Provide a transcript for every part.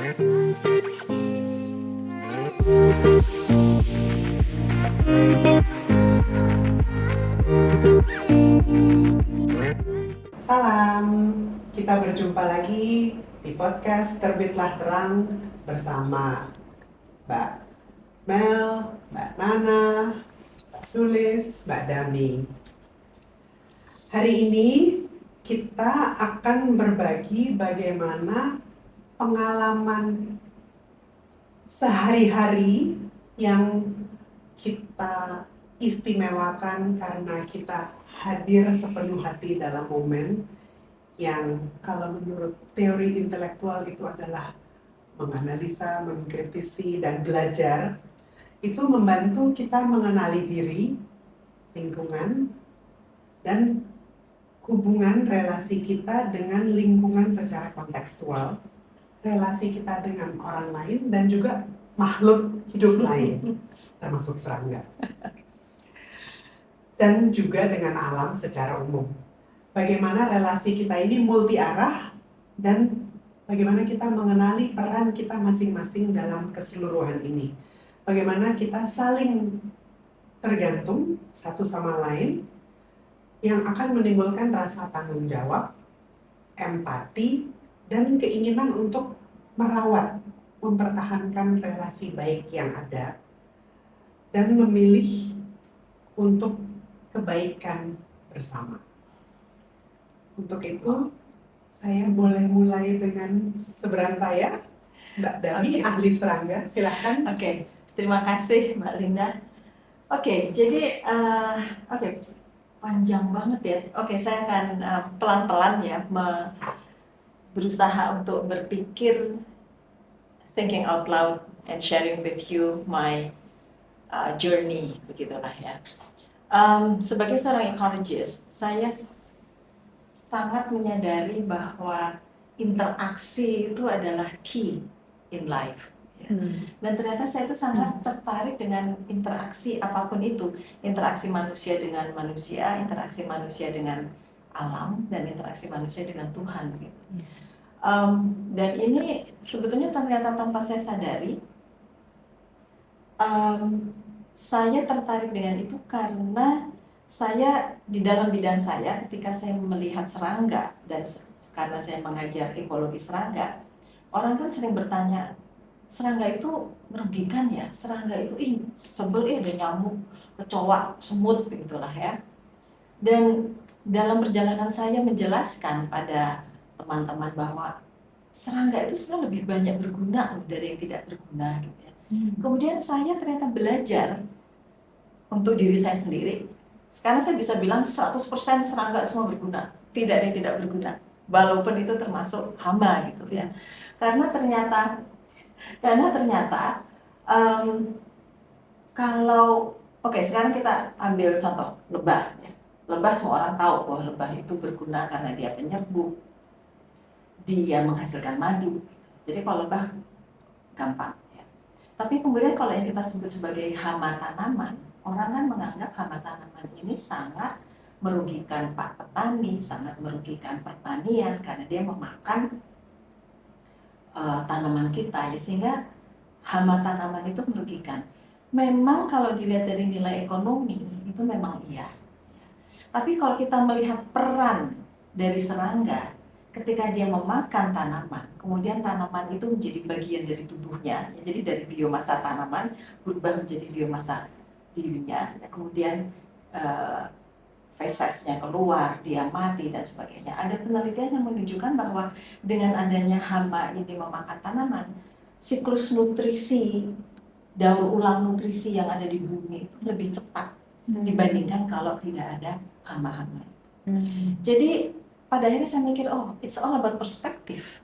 Salam, kita berjumpa lagi di podcast Terbitlah Terang bersama Mbak Mel, Mbak Nana, Mbak Sulis, Mbak Dami. Hari ini kita akan berbagi bagaimana pengalaman sehari-hari yang kita istimewakan karena kita hadir sepenuh hati dalam momen yang kalau menurut teori intelektual itu adalah menganalisa, mengkritisi, dan belajar. Itu membantu kita mengenali diri, lingkungan, dan hubungan relasi kita dengan lingkungan secara kontekstual, relasi kita dengan orang lain, dan juga makhluk hidup lain, termasuk serangga. Dan juga dengan alam secara umum. Bagaimana relasi kita ini multi arah dan bagaimana kita mengenali peran kita masing-masing dalam keseluruhan ini. Bagaimana kita saling tergantung satu sama lain yang akan menimbulkan rasa tanggung jawab, empati, dan keinginan untuk merawat, mempertahankan relasi baik yang ada dan memilih untuk kebaikan bersama. Untuk itu, saya boleh mulai dengan seberang saya, Mbak Dami, ahli serangga. Silakan. Oke, terima kasih Mbak Linda. Jadi panjang banget ya. Saya akan pelan-pelan ya berusaha untuk berpikir, thinking out loud and sharing with you my journey, begitulah ya. Sebagai seorang ecologist, saya sangat menyadari bahwa interaksi itu adalah key in life. Dan ternyata saya itu sangat tertarik dengan interaksi apapun itu, interaksi manusia dengan manusia, interaksi manusia dengan alam, dan interaksi manusia dengan Tuhan. Dan ini sebetulnya ternyata tanpa saya sadari, saya tertarik dengan itu karena saya di dalam bidang saya ketika saya melihat serangga dan karena saya mengajar ekologi serangga, orang kan sering bertanya, serangga itu merugikan ya, serangga itu sebel ya, ada nyamuk, kecoa, semut, begitulah ya. Dan dalam perjalanan saya menjelaskan pada teman-teman bahwa serangga itu sudah lebih banyak berguna dari yang tidak berguna gitu ya. Kemudian saya ternyata belajar untuk diri saya sendiri. Sekarang saya bisa bilang 100% serangga semua berguna, tidak ada yang tidak berguna, walaupun itu termasuk hama gitu ya. Karena ternyata sekarang kita ambil contoh lebah ya. Lebah semua orang tahu bahwa lebah itu berguna karena dia penyerbuk, dia menghasilkan madu. Jadi kalau lebah gampang ya. Tapi kemudian kalau yang kita sebut sebagai hama tanaman, orang kan menganggap hama tanaman ini sangat merugikan Pak petani, sangat merugikan pertanian karena dia memakan tanaman kita ya, sehingga hama tanaman itu merugikan. Memang kalau dilihat dari nilai ekonomi itu memang iya. Tapi kalau kita melihat peran dari serangga ketika dia memakan tanaman, kemudian tanaman itu menjadi bagian dari tubuhnya, ya, jadi dari biomasa tanaman berubah menjadi biomasa dirinya, ya, kemudian fesesnya keluar, dia mati dan sebagainya. Ada penelitian yang menunjukkan bahwa dengan adanya hama ini memakan tanaman, siklus nutrisi, daur ulang nutrisi yang ada di bumi itu lebih cepat dibandingkan kalau tidak ada hama-hama. Jadi pada akhirnya saya mikir, it's all about perspektif.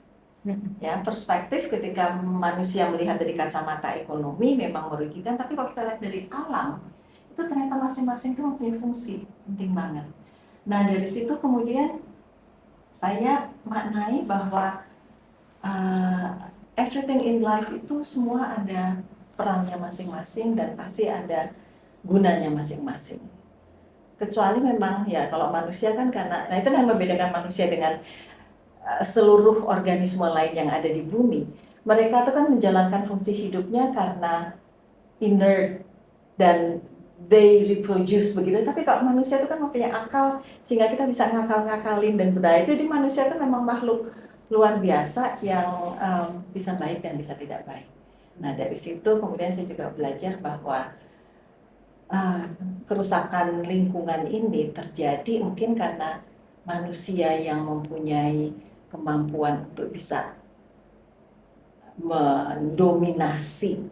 Ya, perspektif ketika manusia melihat dari kacamata ekonomi memang merugikan, tapi kalau kita lihat dari alam, itu ternyata masing-masing itu mempunyai fungsi penting banget. Nah dari situ kemudian saya maknai bahwa everything in life itu semua ada perannya masing-masing dan pasti ada gunanya masing-masing. Kecuali memang ya kalau manusia kan karena, nah itu yang membedakan manusia dengan seluruh organisme lain yang ada di bumi. mereka tuh kan menjalankan fungsi hidupnya karena inert dan they reproduce begitu. Tapi kalau manusia itu kan mempunyai akal sehingga kita bisa ngakal-ngakalin dan berdaya. Jadi manusia itu memang makhluk luar biasa yang bisa baik dan bisa tidak baik. Nah dari situ kemudian saya juga belajar bahwa kerusakan lingkungan ini terjadi mungkin karena manusia yang mempunyai kemampuan untuk bisa mendominasi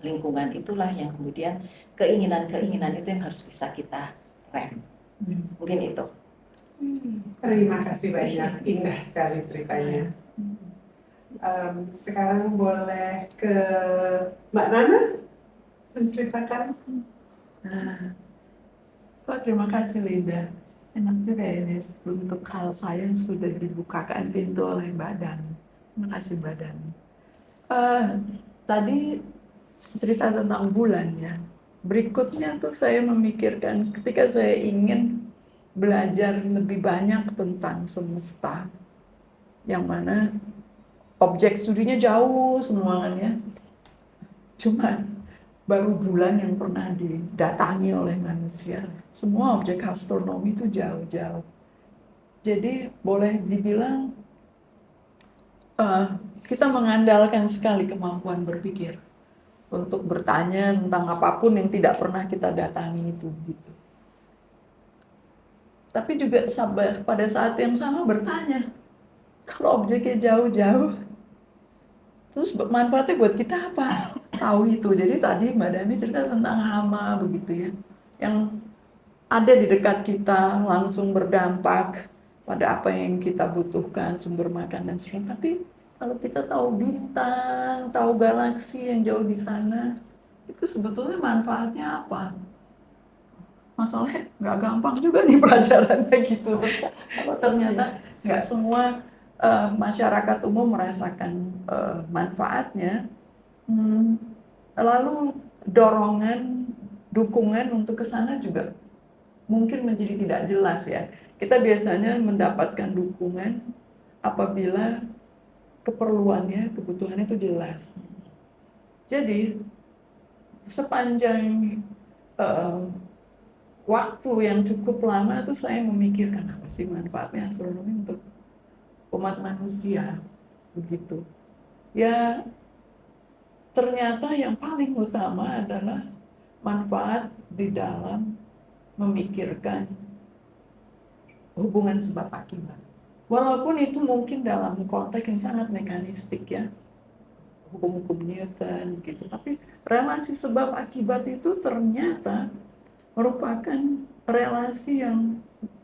lingkungan, itulah yang kemudian keinginan-keinginan itu yang harus bisa kita rem. Mungkin itu. Terima kasih banyak, indah sekali ceritanya. Sekarang boleh ke Mbak Nana menceritakan. Terima kasih Linda. Enak juga ini untuk hal sains sudah dibukakan pintu oleh badan. Terima kasih badan. Tadi cerita tentang bulan ya. Berikutnya tuh saya memikirkan ketika saya ingin belajar lebih banyak tentang semesta, yang mana objek studinya jauh semua kan ya. Cuma baru bulan yang pernah didatangi oleh manusia. Semua objek astronomi itu jauh-jauh. Jadi boleh dibilang kita mengandalkan sekali kemampuan berpikir untuk bertanya tentang apapun yang tidak pernah kita datangi itu gitu. Tapi juga pada saat yang sama bertanya, kalau objeknya jauh-jauh, terus manfaatnya buat kita apa? Tahu itu. Jadi tadi Mbak Dami cerita tentang hama begitu ya, yang ada di dekat kita, langsung berdampak pada apa yang kita butuhkan, sumber makan dan sebagainya. Tapi kalau kita tahu bintang, tahu galaksi yang jauh di sana, itu sebetulnya manfaatnya apa? Masalahnya nggak gampang juga nih pelajarannya gitu. Kalau ternyata nggak semua masyarakat umum merasakan manfaatnya, lalu dorongan, dukungan untuk ke sana juga mungkin menjadi tidak jelas ya. Kita biasanya mendapatkan dukungan apabila keperluannya, kebutuhannya itu jelas. Jadi sepanjang waktu yang cukup lama tuh saya memikirkan apa sih manfaatnya astronomi untuk umat manusia begitu. Ya ternyata yang paling utama adalah manfaat di dalam memikirkan hubungan sebab akibat. Walaupun itu mungkin dalam konteks yang sangat mekanistik ya, hukum-hukum Newton gitu, tapi relasi sebab akibat itu ternyata merupakan relasi yang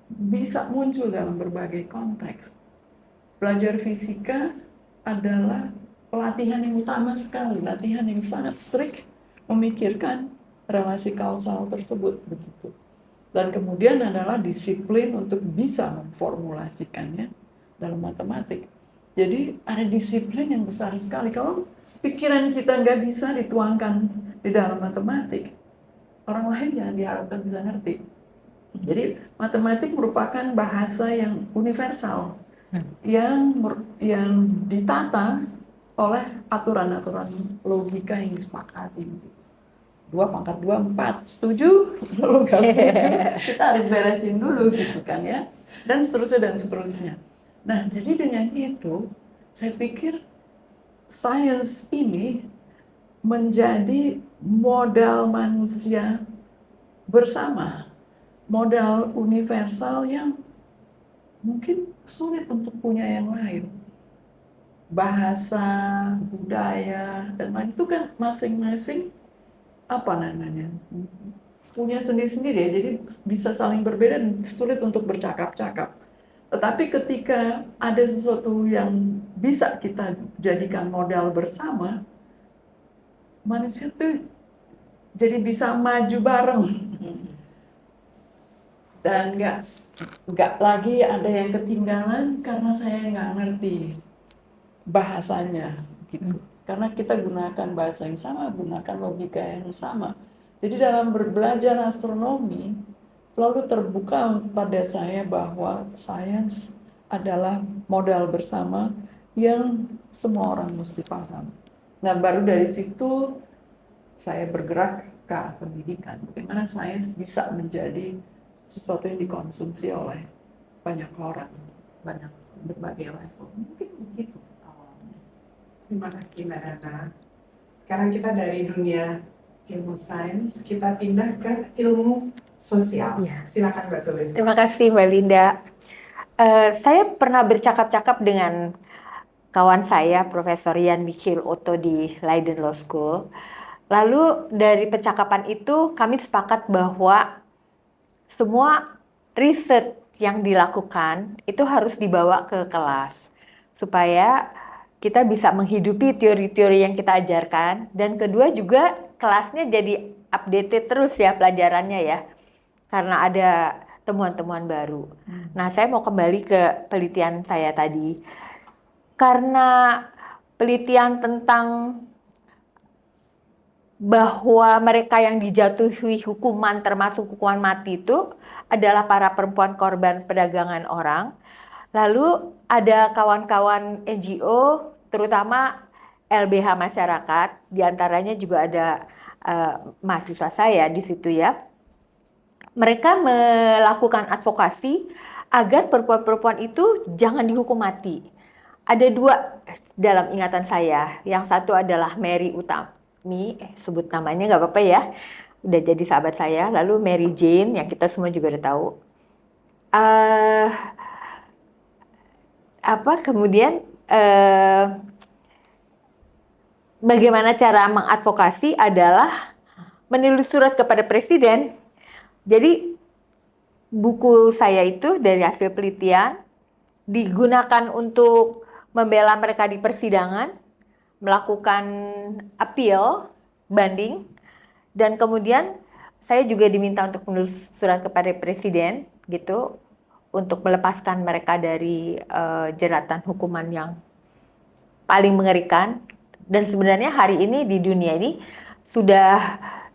bisa muncul dalam berbagai konteks. Belajar fisika adalah pelatihan yang utama sekali, latihan yang sangat strict memikirkan relasi kausal tersebut begitu. Dan kemudian adalah disiplin untuk bisa memformulasikannya dalam matematik. Jadi ada disiplin yang besar sekali. Kalau pikiran kita nggak bisa dituangkan di dalam matematik, orang lain jangan diharapkan bisa ngerti. Jadi matematik merupakan bahasa yang universal, yang ditata oleh aturan-aturan logika yang disepakati. 2 pangkat 2, 4. Setuju? Kalau nggak setuju, kita harus beresin dulu gitu kan ya. Dan seterusnya dan seterusnya. Nah, jadi dengan itu, saya pikir sains ini menjadi modal manusia bersama. Modal universal yang mungkin sulit untuk punya yang lain. Bahasa, budaya, dan lain itu kan masing-masing apa namanya punya sendiri-sendiri ya, jadi bisa saling berbeda dan sulit untuk bercakap-cakap. Tetapi ketika ada sesuatu yang bisa kita jadikan modal bersama, manusia tuh jadi bisa maju bareng dan nggak lagi ada yang ketinggalan karena saya nggak ngerti bahasanya gitu. Karena kita gunakan bahasa yang sama, gunakan logika yang sama. Jadi dalam belajar astronomi, lalu terbuka pada saya bahwa sains adalah modal bersama yang semua orang mesti paham. Nah, baru dari situ saya bergerak ke arah pendidikan. Bagaimana sains bisa menjadi sesuatu yang dikonsumsi oleh banyak orang, banyak berbagai level. Mungkin begitu awalnya. Terima kasih Mbak Nana. Sekarang kita dari dunia ilmu sains, kita pindah ke ilmu sosial. Ya. Silakan Mbak Sulis. Terima kasih Mbak Linda. Saya pernah bercakap-cakap dengan kawan saya, Profesor Jan Michiel Otto di Leiden Law School. Lalu dari percakapan itu kami sepakat bahwa semua riset yang dilakukan itu harus dibawa ke kelas supaya kita bisa menghidupi teori-teori yang kita ajarkan, dan kedua juga kelasnya jadi updated terus ya pelajarannya ya, karena ada temuan-temuan baru. Nah, saya mau kembali ke penelitian saya tadi. Karena penelitian tentang bahwa mereka yang dijatuhi hukuman termasuk hukuman mati itu adalah para perempuan korban perdagangan orang. Lalu ada kawan-kawan NGO, terutama LBH masyarakat, diantaranya juga ada mahasiswa saya di situ ya. Mereka melakukan advokasi agar perempuan-perempuan itu jangan dihukum mati. Ada dua dalam ingatan saya. Yang satu adalah Mary Utami, sebut namanya nggak apa-apa ya, udah jadi sahabat saya. Lalu Mary Jane, yang kita semua juga udah tahu. Kemudian bagaimana cara mengadvokasi adalah menulis surat kepada presiden. Jadi buku saya itu dari hasil penelitian digunakan untuk membela mereka di persidangan, melakukan appeal, banding, dan kemudian saya juga diminta untuk menulis surat kepada presiden gitu untuk melepaskan mereka dari jeratan hukuman yang paling mengerikan. Dan sebenarnya hari ini di dunia ini sudah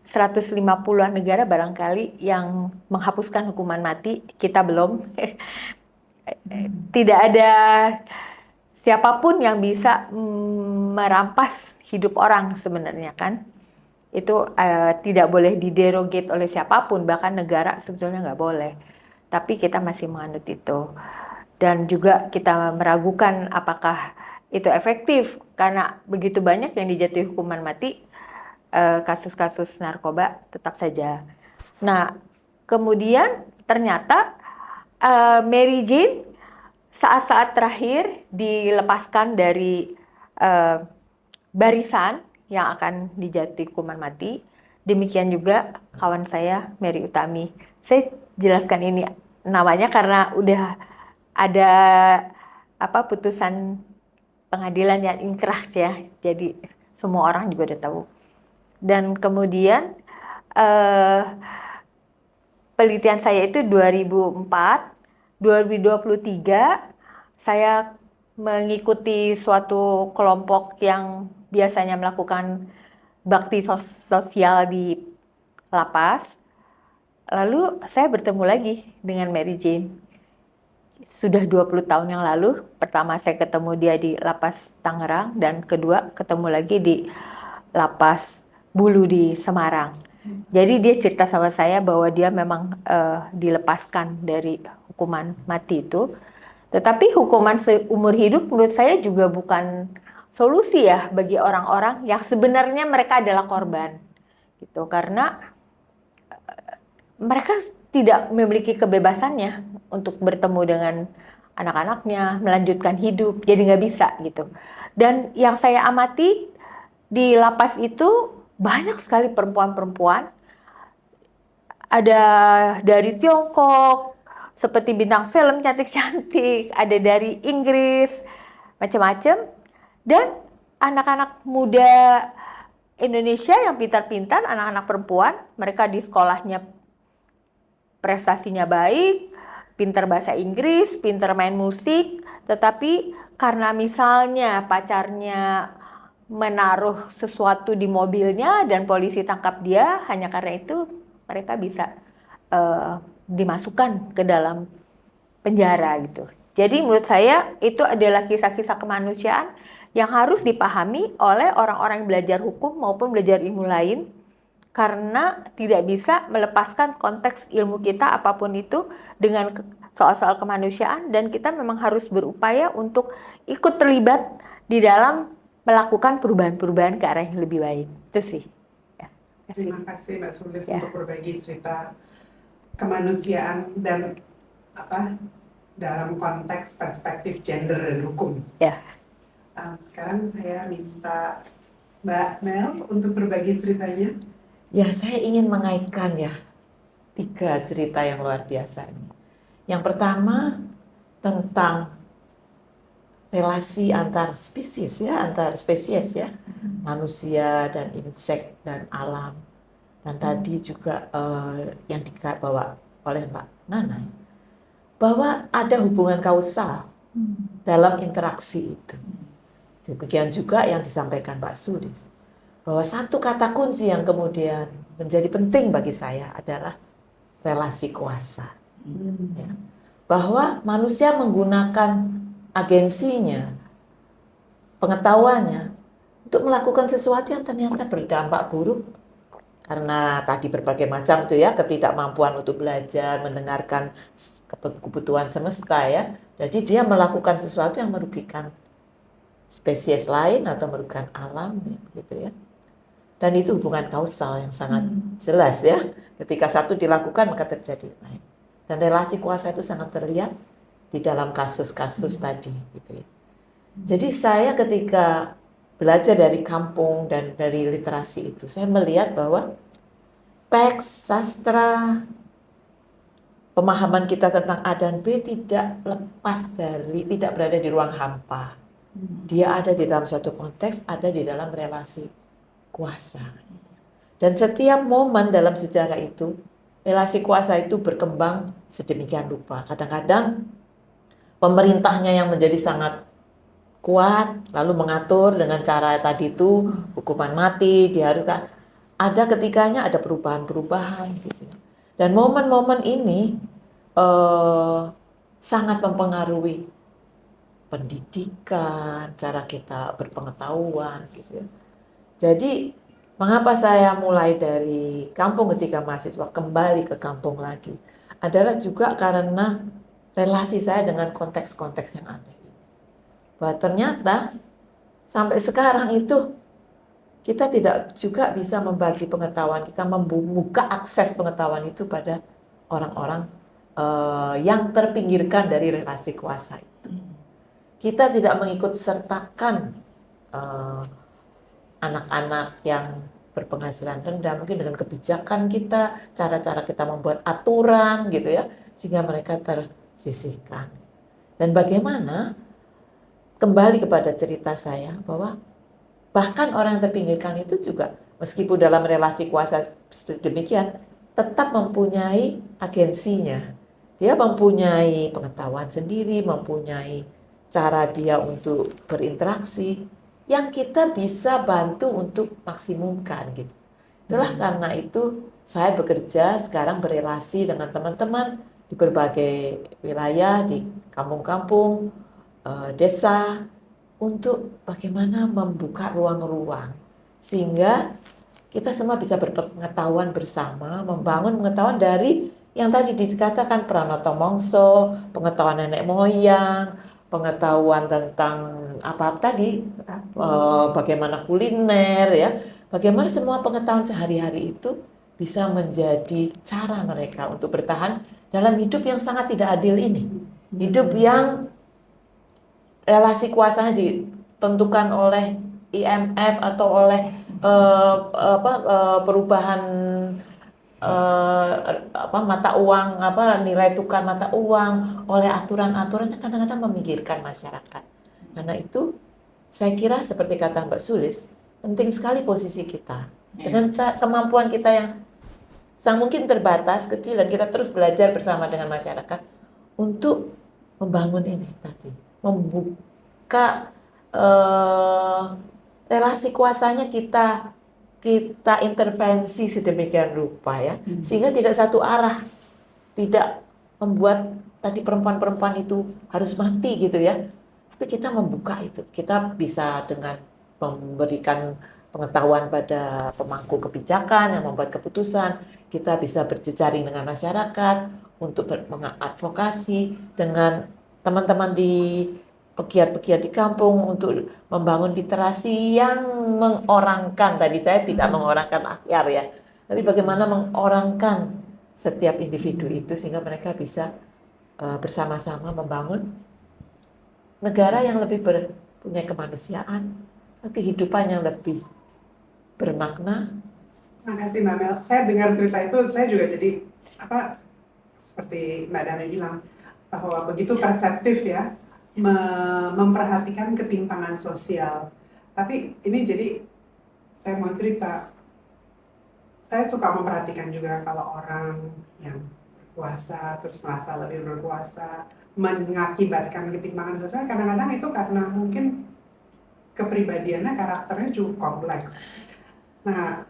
150-an negara barangkali yang menghapuskan hukuman mati, kita belum. Tidak ada siapapun yang bisa merampas hidup orang sebenarnya kan. Itu tidak boleh diderogate oleh siapapun, bahkan negara sebetulnya nggak boleh. Tapi kita masih menganut itu. Dan juga kita meragukan apakah itu efektif, karena begitu banyak yang dijatuhi hukuman mati, kasus-kasus narkoba tetap saja. Nah, kemudian ternyata Mary Jane saat-saat terakhir dilepaskan dari barisan yang akan dijatuhi hukuman mati. Demikian juga kawan saya Mary Utami. Saya jelaskan ini namanya karena udah ada putusan pengadilan yang inkrah ya. Jadi semua orang juga udah tahu. Dan kemudian penelitian saya itu 2004, 2023 saya mengikuti suatu kelompok yang biasanya melakukan bakti sosial di lapas. Lalu saya bertemu lagi dengan Mary Jane. Sudah 20 tahun yang lalu, pertama saya ketemu dia di lapas Tangerang, dan kedua ketemu lagi di lapas Bulu di Semarang. Jadi dia cerita sama saya bahwa dia memang dilepaskan dari hukuman mati itu. Tetapi hukuman seumur hidup menurut saya juga bukan solusi ya bagi orang-orang yang sebenarnya mereka adalah korban. Gitu, karena mereka tidak memiliki kebebasannya untuk bertemu dengan anak-anaknya, melanjutkan hidup, jadi nggak bisa gitu. Dan yang saya amati di lapas itu banyak sekali perempuan-perempuan, ada dari Tiongkok, seperti bintang film cantik-cantik, ada dari Inggris, macam-macam, dan anak-anak muda Indonesia yang pintar-pintar, anak-anak perempuan, mereka di sekolahnya prestasinya baik, pintar bahasa Inggris, pintar main musik, tetapi karena misalnya pacarnya menaruh sesuatu di mobilnya dan polisi tangkap dia, hanya karena itu mereka bisa dimasukkan ke dalam penjara gitu. Jadi menurut saya itu adalah kisah-kisah kemanusiaan yang harus dipahami oleh orang-orang yang belajar hukum maupun belajar ilmu lain, karena tidak bisa melepaskan konteks ilmu kita apapun itu dengan soal-soal kemanusiaan, dan kita memang harus berupaya untuk ikut terlibat di dalam melakukan perubahan-perubahan ke arah yang lebih baik. Itu sih. Ya, Terima kasih Mbak Sulis Ya. untuk berbagi cerita kemanusiaan dan dalam konteks perspektif gender dan hukum. Ya. Sekarang saya minta Mbak Mel untuk berbagi ceritanya. Ya, saya ingin mengaitkan ya 3 cerita yang luar biasa ini. Yang pertama tentang relasi antar spesies ya, manusia dan insek dan alam. Dan tadi juga yang dibawa oleh Mbak Nana, bahwa ada hubungan kausal dalam interaksi itu. Demikian juga yang disampaikan Mbak Sulis, bahwa satu kata kunci yang kemudian menjadi penting bagi saya adalah relasi kuasa. Ya. Bahwa manusia menggunakan agensinya, pengetahuannya untuk melakukan sesuatu yang ternyata berdampak buruk, karena tadi berbagai macam itu ya, ketidakmampuan untuk belajar, mendengarkan kebutuhan semesta ya. Jadi dia melakukan sesuatu yang merugikan spesies lain atau merugikan alam gitu ya. Dan itu hubungan kausal yang sangat jelas ya. Ketika satu dilakukan maka terjadi lain. Dan relasi kuasa itu sangat terlihat di dalam kasus-kasus tadi gitu ya. Jadi saya ketika belajar dari kampung dan dari literasi itu, saya melihat bahwa teks, sastra, pemahaman kita tentang A dan B tidak berada di ruang hampa. Dia ada di dalam suatu konteks, ada di dalam relasi kuasa. Dan setiap momen dalam sejarah itu, relasi kuasa itu berkembang sedemikian rupa. Kadang-kadang pemerintahnya yang menjadi sangat kuat, lalu mengatur dengan cara tadi itu, hukuman mati, diharuskan. Ada ketikanya ada perubahan-perubahan. Gitu. Dan momen-momen ini sangat mempengaruhi pendidikan, cara kita berpengetahuan. Gitu ya. Jadi, mengapa saya mulai dari kampung ketika mahasiswa kembali ke kampung lagi, adalah juga karena relasi saya dengan konteks-konteks yang ada. Bahwa ternyata sampai sekarang itu kita tidak juga bisa membagi pengetahuan, kita membuka akses pengetahuan itu pada orang-orang yang terpinggirkan dari relasi kuasa itu. Kita tidak mengikut sertakan anak-anak yang berpenghasilan rendah, mungkin dengan kebijakan kita, cara-cara kita membuat aturan gitu ya, sehingga mereka tersisihkan. Dan bagaimana, kembali kepada cerita saya, bahwa bahkan orang yang terpinggirkan itu juga, meskipun dalam relasi kuasa demikian, tetap mempunyai agensinya. Dia mempunyai pengetahuan sendiri, mempunyai cara dia untuk berinteraksi, yang kita bisa bantu untuk maksimumkan gitu. Itulah karena itu saya bekerja sekarang berelasi dengan teman-teman di berbagai wilayah, di kampung-kampung, desa, untuk bagaimana membuka ruang-ruang sehingga kita semua bisa berpengetahuan bersama, membangun pengetahuan dari yang tadi dikatakan Pranoto Mongso, pengetahuan nenek moyang, pengetahuan tentang apa tadi, bagaimana kuliner ya, bagaimana semua pengetahuan sehari-hari itu bisa menjadi cara mereka untuk bertahan dalam hidup yang sangat tidak adil ini, hidup yang relasi kuasanya ditentukan oleh IMF atau oleh perubahan mata uang, nilai tukar mata uang, oleh aturan-aturan yang kadang-kadang memikirkan masyarakat. Karena itu saya kira seperti kata Mbak Sulis, penting sekali posisi kita dengan kemampuan kita yang mungkin terbatas, kecil, dan kita terus belajar bersama dengan masyarakat untuk membangun ini tadi, membuka relasi kuasanya kita intervensi sedemikian rupa ya, sehingga tidak satu arah, tidak membuat tadi perempuan-perempuan itu harus mati gitu ya, Tapi kita membuka itu, kita bisa dengan memberikan pengetahuan pada pemangku kebijakan yang membuat keputusan, kita bisa berjejaring dengan masyarakat untuk mengadvokasi dengan teman-teman di pegiat-pegiat di kampung untuk membangun literasi yang mengorangkan. Tadi saya tidak mengorangkan akhyar ya, tapi bagaimana mengorangkan setiap individu itu sehingga mereka bisa bersama-sama membangun negara yang lebih punya kemanusiaan, kehidupan yang lebih bermakna. Terima kasih Mbak Mel. Saya dengar cerita itu, saya juga jadi seperti Mbak Dami bilang bahwa begitu perseptif ya, memperhatikan ketimpangan sosial. Tapi ini jadi saya mau cerita, saya suka memperhatikan juga kalau orang yang berkuasa terus merasa lebih berkuasa mengakibatkan ketimpangan sosial, kadang-kadang itu karena mungkin kepribadiannya, karakternya cukup kompleks. Nah,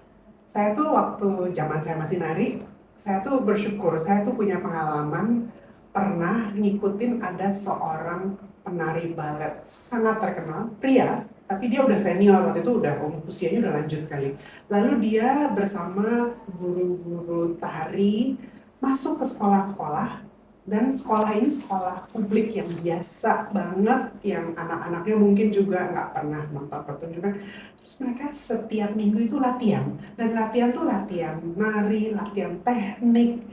saya tuh waktu zaman saya masih nari, saya tuh bersyukur, saya tuh punya pengalaman pernah ngikutin ada seorang penari balet sangat terkenal, pria, tapi dia udah senior, waktu itu udah usianya udah lanjut sekali. Lalu dia bersama guru-guru tari masuk ke sekolah-sekolah, dan sekolah ini sekolah publik yang biasa banget, yang anak-anaknya mungkin juga nggak pernah nonton pertunjukan. Terus mereka setiap minggu itu latihan, dan latihan tuh latihan nari, latihan teknik.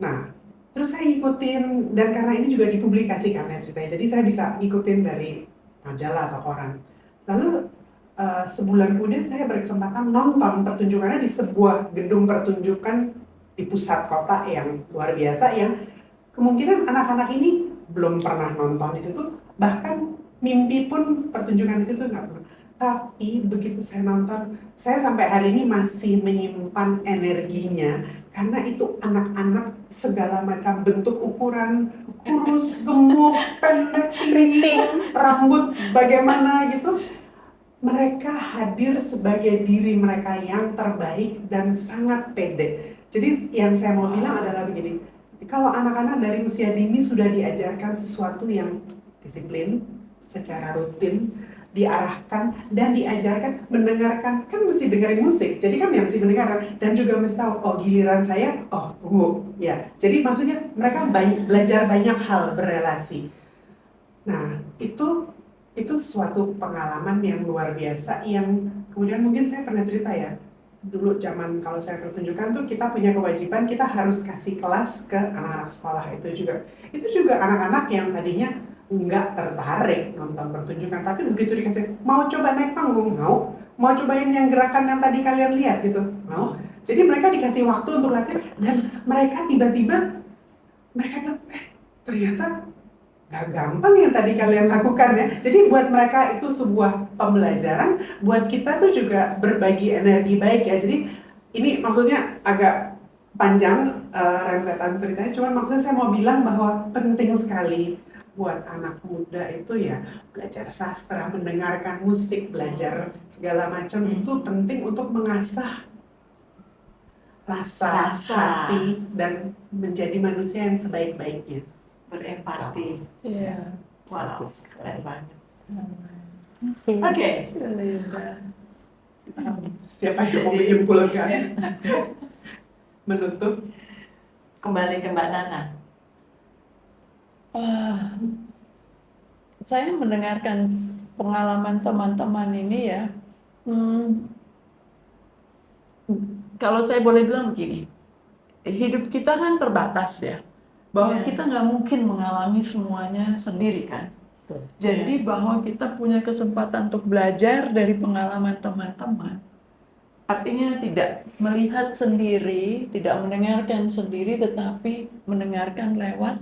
Nah, terus saya ngikutin, dan karena ini juga dipublikasikan ya ceritanya, jadi saya bisa ngikutin dari majalah atau koran. Lalu sebulan kemudian saya berkesempatan nonton pertunjukannya di sebuah gedung pertunjukan di pusat kota yang luar biasa, yang kemungkinan anak-anak ini belum pernah nonton di situ, bahkan mimpi pun pertunjukan di situ nggak pernah. Tapi begitu saya nonton, saya sampai hari ini masih menyimpan energinya, karena itu anak-anak segala macam bentuk ukuran, kurus, gemuk, pendek, tinggi, rambut bagaimana gitu. Mereka hadir sebagai diri mereka yang terbaik dan sangat pede. Jadi yang saya mau bilang adalah begini, kalau anak-anak dari usia dini sudah diajarkan sesuatu yang disiplin, secara rutin, diarahkan dan diajarkan mendengarkan, kan mesti dengerin musik, jadi kan ya mesti mendengarkan dan juga mesti tahu, oh giliran saya, oh tunggu, ya. Jadi maksudnya mereka belajar banyak hal berelasi. Nah itu suatu pengalaman yang luar biasa, yang kemudian mungkin saya pernah cerita ya, dulu zaman kalau saya pertunjukan tuh kita punya kewajiban, kita harus kasih kelas ke anak-anak sekolah. Itu juga anak-anak yang tadinya nggak tertarik nonton pertunjukan, tapi begitu dikasih, mau coba naik panggung, mau cobain yang gerakan yang tadi kalian lihat gitu, mau. Jadi mereka dikasih waktu untuk latihan, dan mereka tiba-tiba mereka bilang, ternyata nggak gampang yang tadi kalian lakukan ya. Jadi buat mereka itu sebuah pembelajaran, buat kita tuh juga berbagi energi baik ya. Jadi ini maksudnya agak panjang rentetan ceritanya, cuman maksudnya saya mau bilang bahwa penting sekali buat anak muda itu ya belajar sastra, mendengarkan musik, belajar segala macam, itu penting untuk mengasah rasa, hati, dan menjadi manusia yang sebaik-baiknya. Berempati. Iya. Wow, Bagus. keren banget. Oke. Oke, Siapa yang mau menyimpulkan? Menutup? kembali ke Mbak Nana. Saya mendengarkan pengalaman teman-teman ini ya, kalau saya boleh bilang begini, hidup kita kan terbatas ya, bahwa Ya. kita nggak mungkin mengalami semuanya sendiri kan. Betul. Jadi bahwa kita punya kesempatan untuk belajar dari pengalaman teman-teman. Artinya tidak melihat sendiri, tidak mendengarkan sendiri, tetapi mendengarkan lewat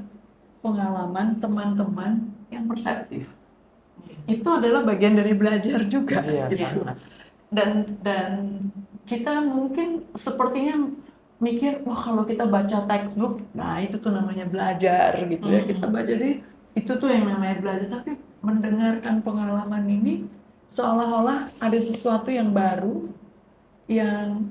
pengalaman teman-teman yang perseptif. Itu adalah bagian dari belajar juga Iya, gitu. sangat. Dan kita mungkin sepertinya mikir, wah kalau kita baca textbook, nah itu tuh namanya belajar gitu ya. Kita baca, jadi itu tuh yang namanya belajar. Tapi mendengarkan pengalaman ini seolah-olah ada sesuatu yang baru, yang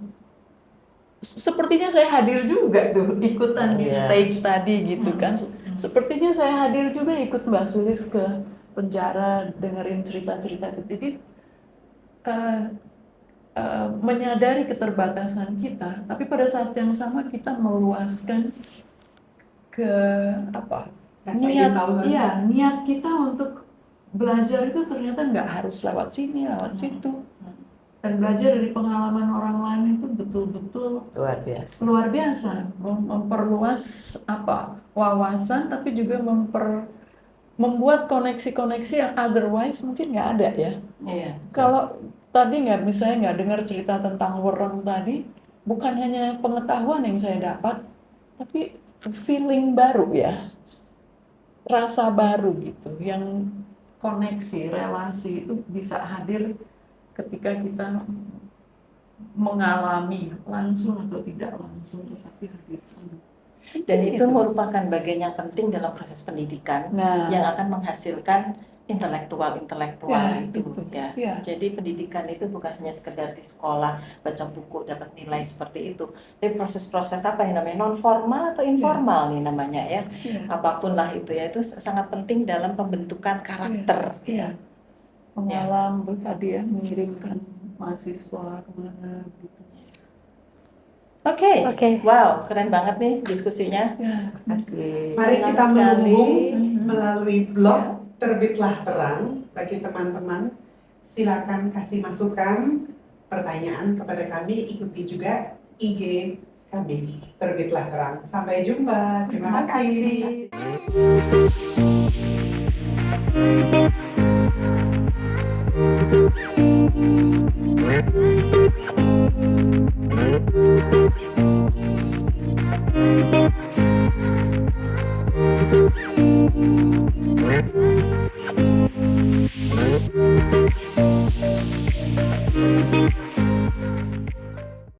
sepertinya saya hadir juga tuh ikutan di Iya. stage tadi gitu kan. Sepertinya saya hadir juga ikut Mbak Sulis ke penjara dengerin cerita-cerita itu. Jadi eh, menyadari keterbatasan kita, tapi pada saat yang sama kita meluaskan ke apa? Rasa ingin tahu banget. Iya, niat kita untuk belajar itu ternyata nggak harus lewat sini, lewat situ. Dan belajar dari pengalaman orang lain itu betul-betul Luar biasa. luar biasa, memperluas apa wawasan, tapi juga membuat koneksi-koneksi yang otherwise mungkin nggak ada ya. Iya. Kalau tadi misalnya nggak dengar cerita tentang wereng tadi, bukan hanya pengetahuan yang saya dapat, tapi feeling baru ya, rasa baru gitu, yang koneksi, relasi itu bisa hadir ketika kita mengalami langsung atau tidak langsung, tetapi hadir. Dan itu merupakan bagian yang penting dalam proses pendidikan Nah, yang akan menghasilkan intelektual Ya, itu itu. ya. Ya. Jadi pendidikan itu bukan hanya sekedar di sekolah baca buku dapat nilai seperti itu, tapi proses-proses apa yang namanya non formal atau informal nih namanya ya. ya, Apapun lah itu ya, itu sangat penting dalam pembentukan karakter. ya. Pengalaman tadi ya, mengirimkan mahasiswa kemana gitu. Oke. Oke. Wow, keren banget nih diskusinya. Ya, Kasih. Mari Senang kita sekali. menghubung melalui blog Terbitlah Terang. Bagi teman-teman, silakan kasih masukan, pertanyaan kepada kami. Ikuti juga IG kami, Terbitlah Terang. Sampai jumpa. Terima kasih. Thank you.